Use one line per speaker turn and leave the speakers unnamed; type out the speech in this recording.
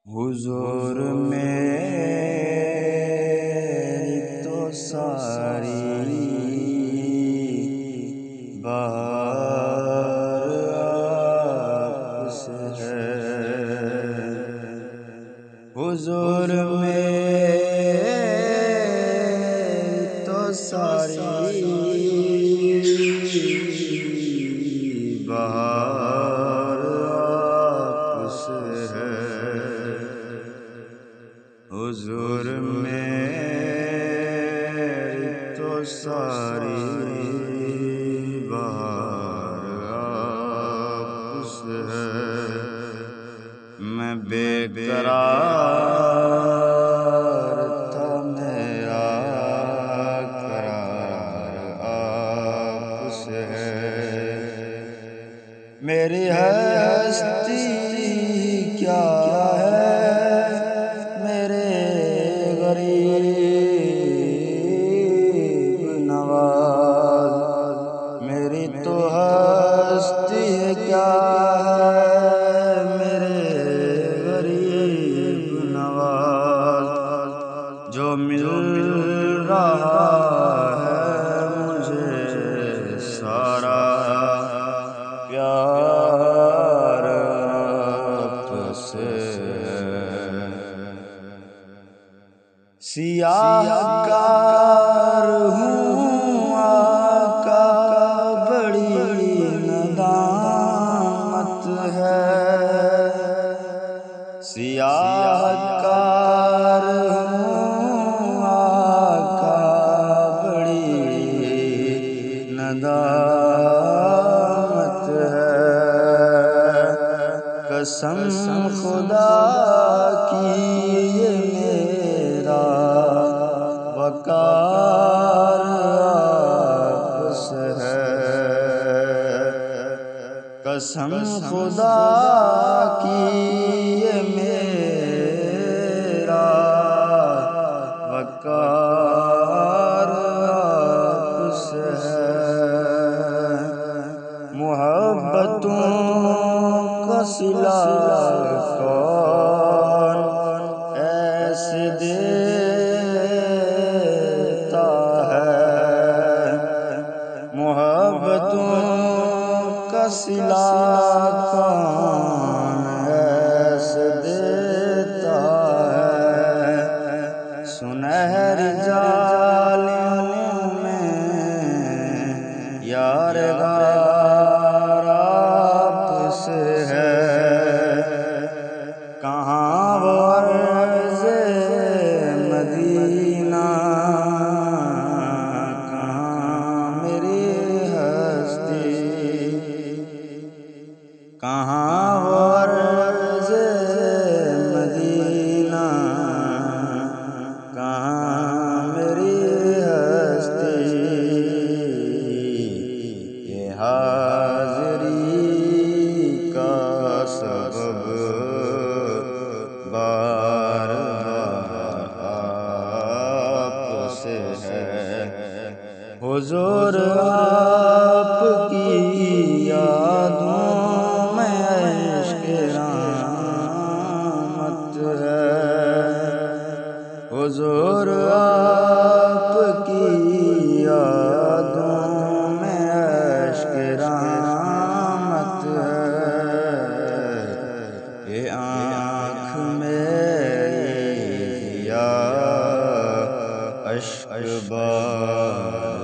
حضور میری تو ساری بہار آپ سے ہے، حضور میری تو ساری بہار آپ سے ہے، حضور میری تو ساری بہار آپ سے ہے، میں بے قرار تھا میرا قرار آپ سے ہے، میری ہستی کیا ہے میرے غریب نواز، میری تو ہستی کیا ہے میرے غریب نواز، جو مل رہا ہے مجھے سارا پیار آپ سے ہے، سیاہ کار ہوں آقا بڑی ندامت ہے، سیاہ کار ہوں آقا بڑی ندامت ہے، قسم خدا کی یہ میرا وقار آپ سے ہے، قسم خدا کی یہ میرا وقار آپ سے ہے، محبتوں کا صلہ کون ایسے دیتا ہے، محبتوں کا صلہ کون ایسے دیتا ہے، سنہری جالیوں میں یارغار آپ سے ہے، کہاں وہ عرض مدینہ کہاں میری ہستی، کہاں وہ عرض مدینہ کہاں میری ہستی، یہ حاضری کا سبب بار بار آپ سے ہے، حضور آپ کی یادوں میں عشق رحمت ہے، حضور آپ کی یادوں میں عشق رحمت ہے، یہ آنکھ میری ضیا اشک بار